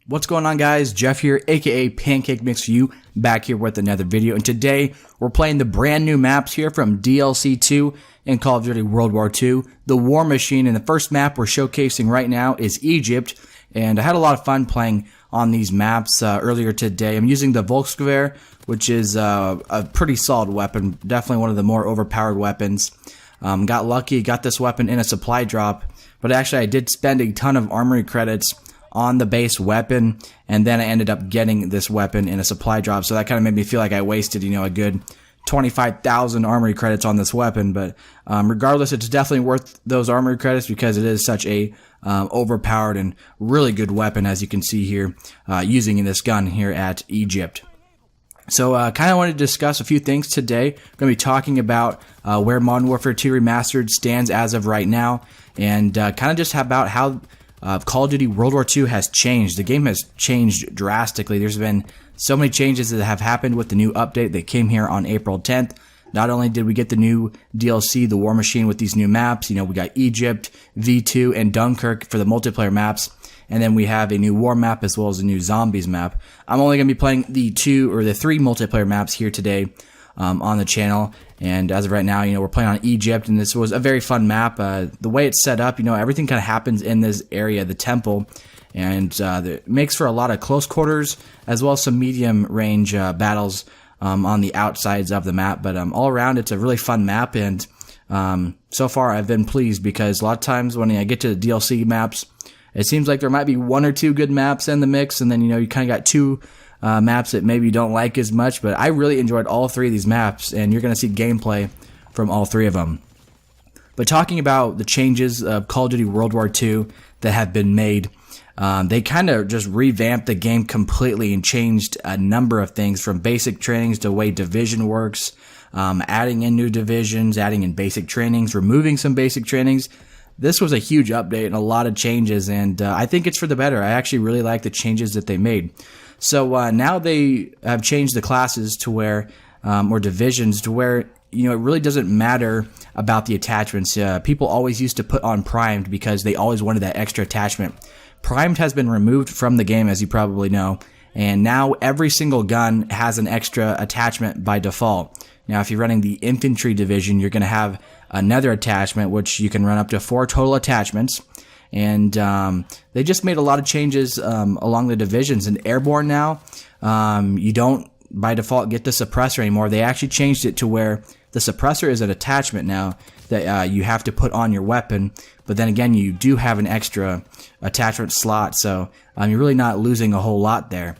What's going on, guys? Jeff here, aka Pancake Mix for you, back here with another video. And today we're playing the brand new maps here from DLC 2 in Call of Duty World War II, the War Machine. And the first map we're showcasing right now is Egypt. And I had a lot of fun playing on these maps earlier today. I'm using the Volksgewehr, which is a pretty solid weapon, definitely one of the more overpowered weapons. Got lucky, got this weapon in a supply drop, but actually I did spend a ton of armory credits on the base weapon, and then I ended up getting this weapon in a supply drop, so that kind of made me feel like I wasted, a good 25,000 armory credits on this weapon. But regardless, it's definitely worth those armory credits because it is such a overpowered and really good weapon, as you can see here, using in this gun here at Egypt. So kind of wanted to discuss a few things today. I'm going to be talking about where Modern Warfare 2 Remastered stands as of right now, and kind of just about how Call of Duty World War II has changed. The game has changed drastically. There's been so many changes that have happened with the new update that came here on April 10th. Not only did we get the new DLC, the War Machine, with these new maps, we got Egypt, V2, and Dunkirk for the multiplayer maps. And then we have a new war map as well as a new zombies map. I'm only going to be playing the three multiplayer maps here today on the channel. And as of right now, we're playing on Egypt, and this was a very fun map. The way it's set up, everything kind of happens in this area, the temple, and it makes for a lot of close quarters as well as some medium range battles on the outsides of the map. But all around, it's a really fun map, and so far I've been pleased because a lot of times when I get to the DLC maps, it seems like there might be one or two good maps in the mix, and then you kind of got two maps that maybe you don't like as much. But I really enjoyed all three of these maps, and you're going to see gameplay from all three of them. But talking about the changes of Call of Duty World War II that have been made, they kind of just revamped the game completely and changed a number of things, from basic trainings to the way division works, adding in new divisions, adding in basic trainings, removing some basic trainings. This was a huge update and a lot of changes, and I think it's for the better. I actually really like the changes that they made. So now they have changed the classes to where, or divisions to where, it really doesn't matter about the attachments. People always used to put on primed because they always wanted that extra attachment. Primed has been removed from the game, as you probably know, and now every single gun has an extra attachment by default. Now, if you're running the infantry division, you're going to have another attachment, which you can run up to 4 total attachments. And they just made a lot of changes along the divisions. In Airborne now, you don't by default get the suppressor anymore. They actually changed it to where the suppressor is an attachment now that you have to put on your weapon. But then again, you do have an extra attachment slot, so you're really not losing a whole lot there.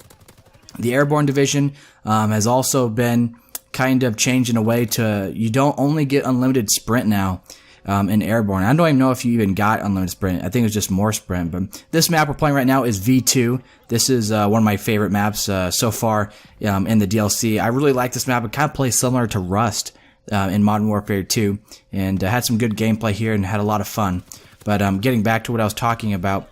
The Airborne Division has also been kind of changed in a way to, you don't only get unlimited sprint now in Airborne. I don't even know if you even got unlimited sprint. I think it's just more sprint. But this map we're playing right now is V2. This is one of my favorite maps so far in the DLC. I really like this map. It kind of plays similar to Rust in Modern Warfare 2, and had some good gameplay here and had a lot of fun. But getting back to what I was talking about,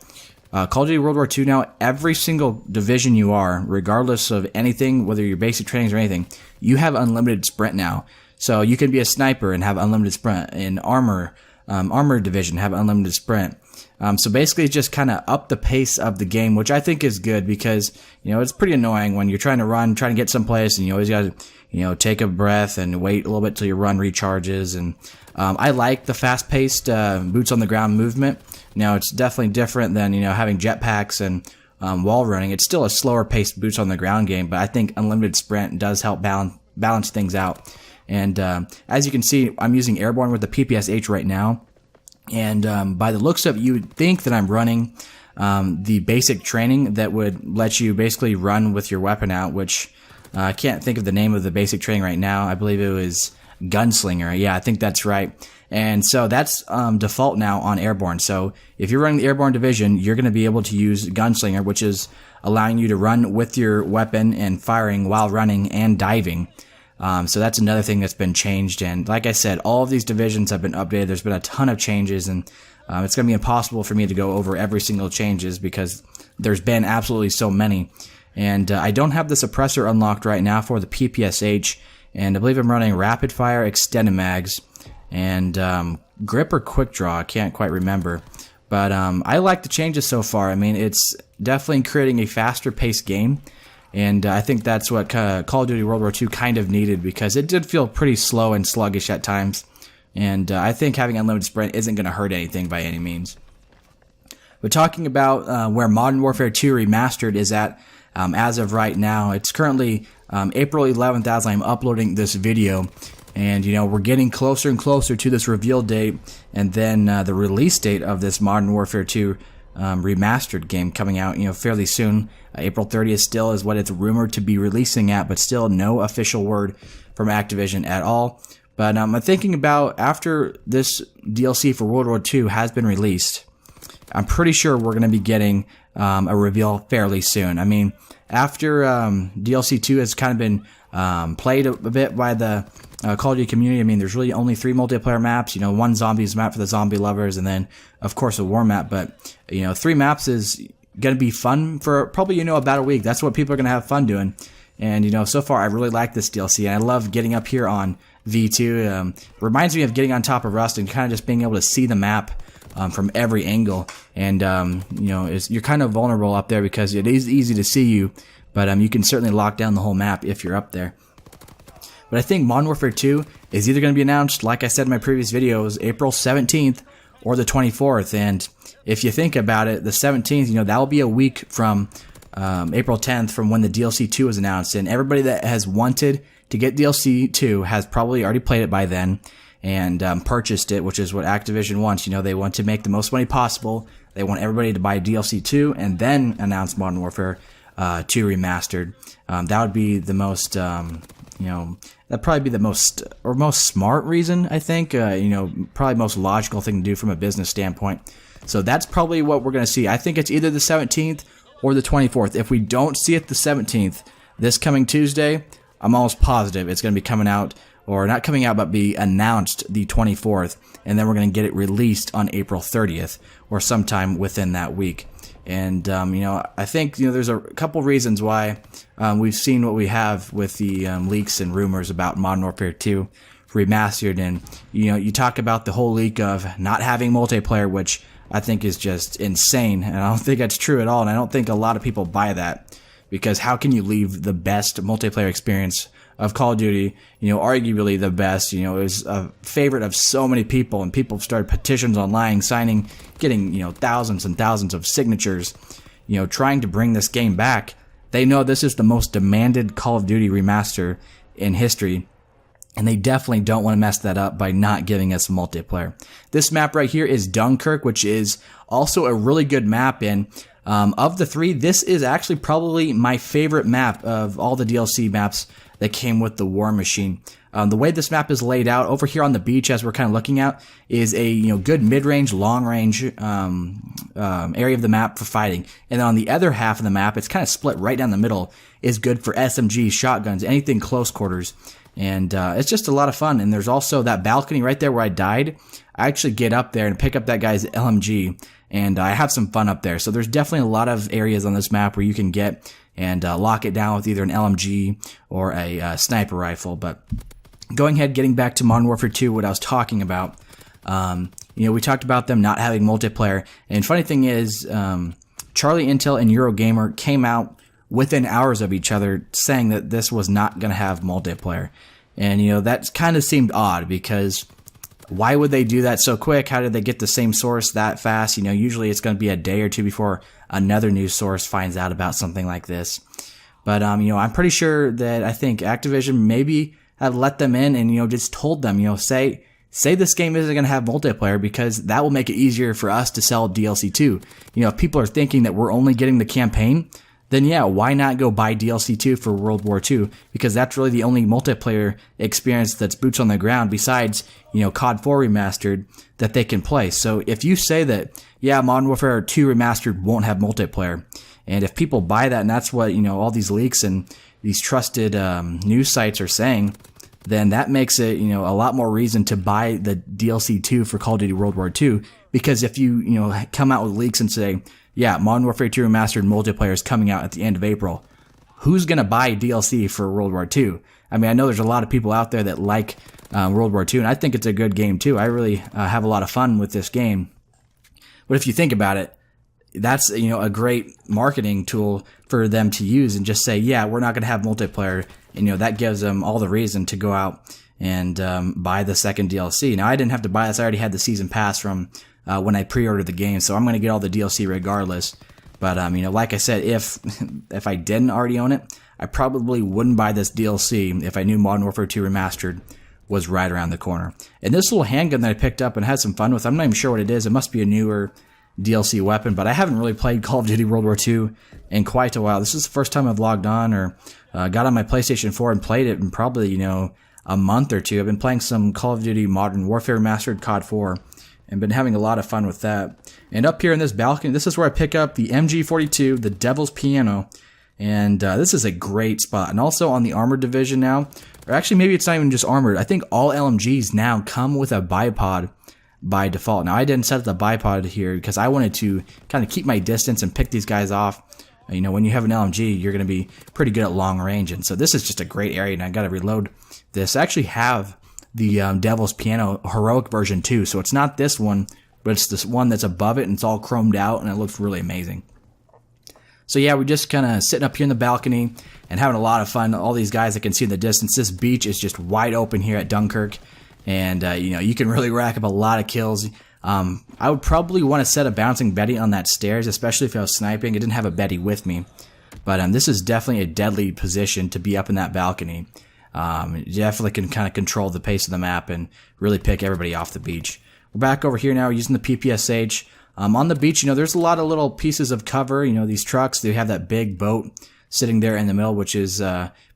Call of Duty World War II now, every single division you are, regardless of anything, whether you're basic trainings or anything, you have unlimited sprint now. So you can be a sniper and have unlimited sprint. In armor division, have unlimited sprint. So basically it's just kind of up the pace of the game, which I think is good because, it's pretty annoying when you're trying to get someplace and you always got to, take a breath and wait a little bit till your run recharges. And I like the fast-paced boots on the ground movement. Now, it's definitely different than, having jetpacks and wall running. It's still a slower-paced boots on the ground game, but I think unlimited sprint does help balance things out. And as you can see, I'm using Airborne with the PPSH right now. And by the looks of it, you would think that I'm running the basic training that would let you basically run with your weapon out, which I can't think of the name of the basic training right now. I believe it was Gunslinger. Yeah, I think that's right. And so that's default now on Airborne. So if you're running the Airborne Division, you're going to be able to use Gunslinger, which is allowing you to run with your weapon and firing while running and diving. So that's another thing that's been changed. And like I said, all of these divisions have been updated. There's been a ton of changes, and it's going to be impossible for me to go over every single changes because there's been absolutely so many. And I don't have the suppressor unlocked right now for the PPSH, and I believe I'm running rapid fire, extended mags, and grip or quick draw. I can't quite remember. But I like the changes so far. I mean, it's definitely creating a faster paced game. And I think that's what Call of Duty World War II kind of needed, because it did feel pretty slow and sluggish at times. And I think having unlimited sprint isn't going to hurt anything by any means. But talking about where Modern Warfare 2 Remastered is at as of right now, it's currently April 11th as I'm uploading this video. And, we're getting closer and closer to this reveal date and then the release date of this Modern Warfare 2 Remastered game coming out, fairly soon. April 30th still is what it's rumored to be releasing at, but still no official word from Activision at all. But I'm thinking about, after this DLC for World War II has been released, I'm pretty sure we're going to be getting a reveal fairly soon. I mean, after DLC 2 has kind of been played a bit by the Call of Duty community, I mean, there's really only 3 multiplayer maps. One zombies map for the zombie lovers, and then, of course, a war map. But, 3 maps is going to be fun for probably, about a week. That's what people are going to have fun doing. And, so far, I really like this DLC, and I love getting up here on V2. Reminds me of getting on top of Rust and kind of just being able to see the map from every angle. And, you're kind of vulnerable up there because it is easy to see you, but you can certainly lock down the whole map if you're up there. But I think Modern Warfare 2 is either going to be announced, like I said in my previous videos, April 17th or the 24th. And if you think about it, the 17th, that will be a week from April 10th from when the DLC 2 was announced. And everybody that has wanted to get DLC 2 has probably already played it by then and purchased it, which is what Activision wants. They want to make the most money possible. They want everybody to buy DLC 2 and then announce Modern Warfare 2 Remastered. That would be the most... that'd probably be the most smart reason, I think. Probably most logical thing to do from a business standpoint. So that's probably what we're going to see. I think it's either the 17th or the 24th. If we don't see it the 17th, this coming Tuesday, I'm almost positive it's going to be coming out, or not coming out, but be announced the 24th. And then we're going to get it released on April 30th or sometime within that week. And, I think, there's a couple reasons why we've seen what we have with the leaks and rumors about Modern Warfare 2 Remastered. And, you talk about the whole leak of not having multiplayer, which I think is just insane. And I don't think that's true at all. And I don't think a lot of people buy that, because how can you leave the best multiplayer experience of Call of Duty, arguably the best, it was a favorite of so many people, and people started petitions online, signing, getting, thousands and thousands of signatures, trying to bring this game back. They know this is the most demanded Call of Duty remaster in history, and they definitely don't want to mess that up by not giving us multiplayer. This map right here is Dunkirk, which is also a really good map, and of the 3, this is actually probably my favorite map of all the DLC maps that came with the War Machine. The way this map is laid out over here on the beach, as we're kind of looking at, is a good mid-range, long-range area of the map for fighting. And then on the other half of the map, it's kind of split right down the middle, is good for SMGs, shotguns, anything close quarters. And it's just a lot of fun. And there's also that balcony right there where I died. I actually get up there and pick up that guy's LMG, and I have some fun up there. So there's definitely a lot of areas on this map where you can get and lock it down with either an LMG or a sniper rifle. But going ahead, getting back to Modern Warfare 2, what I was talking about, we talked about them not having multiplayer. And funny thing is, Charlie Intel and Eurogamer came out within hours of each other saying that this was not going to have multiplayer. And, that kind of seemed odd, because why would they do that so quick? How did they get the same source that fast? Usually it's going to be a day or two before another news source finds out about something like this. But, I'm pretty sure that I think Activision maybe have let them in and, just told them, say this game isn't going to have multiplayer, because that will make it easier for us to sell DLC 2. If people are thinking that we're only getting the campaign, then yeah, why not go buy DLC 2 for World War II? Because that's really the only multiplayer experience that's boots on the ground besides, COD 4 Remastered that they can play. So if you say that, yeah, Modern Warfare 2 Remastered won't have multiplayer, and if people buy that and that's what, all these leaks and these trusted news sites are saying, then that makes it, a lot more reason to buy the DLC 2 for Call of Duty World War II. Because if you, come out with leaks and say, yeah, Modern Warfare 2 Remastered multiplayer is coming out at the end of April, who's going to buy DLC for World War II? I mean, I know there's a lot of people out there that like World War II, and I think it's a good game too. I really have a lot of fun with this game. But if you think about it, that's, you know, a great marketing tool for them to use and just say, yeah, we're not going to have multiplayer. And, you know, that gives them all the reason to go out and buy the second DLC. Now, I didn't have to buy this. I already had the season pass from when I pre-ordered the game, so I'm going to get all the DLC regardless. But, you know, like I said, if I didn't already own it, I probably wouldn't buy this DLC if I knew Modern Warfare 2 Remastered was right around the corner. And this little handgun that I picked up and had some fun with, I'm not even sure what it is. It must be a newer DLC weapon, but I haven't really played Call of Duty World War II in quite a while. This is the first time I've logged on or got on my PlayStation 4 and played it in probably, you know, a month or two. I've been playing some Call of Duty Modern Warfare Remastered COD 4 and been having a lot of fun with that. And up here in this balcony, this is where I pick up the MG42, the Devil's Piano, and this is a great spot. And also on the Armored Division now, or actually maybe it's not even just Armored, I think all LMGs now come with a bipod by default. Now I didn't set the bipod here because I wanted to kind of keep my distance and pick these guys off. You know, when you have an LMG, you're going to be pretty good at long range, and so this is just a great area, and I got to reload this. I actually have the Devil's Piano Heroic version too, so it's not this one, but it's this one that's above it, and it's all chromed out, and it looks really amazing. So yeah, we're just kind of sitting up here in the balcony and having a lot of fun. All these guys I can see in the distance. This beach is just wide open here at Dunkirk, and you know, you can really rack up a lot of kills. I would probably want to set a bouncing Betty on that stairs, especially if I was sniping. I didn't have a Betty with me, but this is definitely a deadly position to be up in that balcony. You definitely can kind of control the pace of the map and really pick everybody off the beach. We're back over here now using the PPSH. On the beach, you know, there's a lot of little pieces of cover. You know, these trucks, they have that big boat sitting there in the middle, which is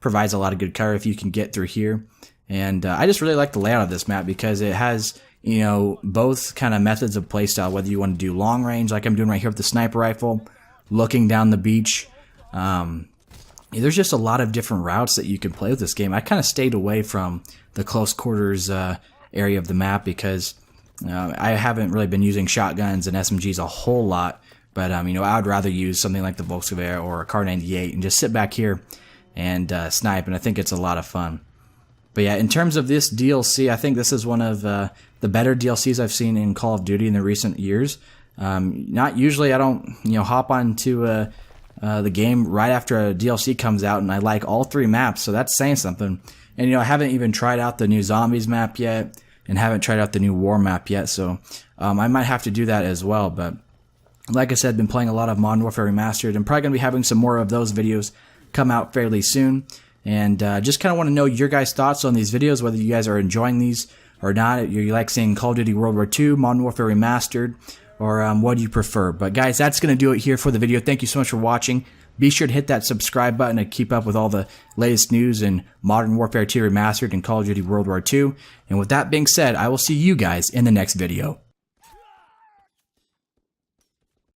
provides a lot of good cover if you can get through here. And I just really like the layout of this map because it has, you know, both kind of methods of playstyle, whether you want to do long range like I'm doing right here with the sniper rifle, looking down the beach. There's just a lot of different routes that you can play with this game. I kind of stayed away from the close quarters area of the map because I haven't really been using shotguns and SMGs a whole lot. But, you know, I would rather use something like the Volksgewehr or a Kar 98 and just sit back here and snipe, and I think it's a lot of fun. But yeah, in terms of this DLC, I think this is one of the better DLCs I've seen in Call of Duty in the recent years. Not usually, I don't, you know, hop onto the game right after a DLC comes out, and I like all three maps, so that's saying something. And, you know, I haven't even tried out the new Zombies map yet, and haven't tried out the new War map yet, so I might have to do that as well. But like I said, been playing a lot of Modern Warfare Remastered, and probably going to be having some more of those videos come out fairly soon. And just kind of want to know your guys' thoughts on these videos, whether you guys are enjoying these or not. You like seeing Call of Duty World War II, Modern Warfare Remastered, or what do you prefer? But guys, that's going to do it here for the video. Thank you so much for watching. Be sure to hit that subscribe button to keep up with all the latest news in Modern Warfare 2 Remastered and Call of Duty World War II. And with that being said, I will see you guys in the next video.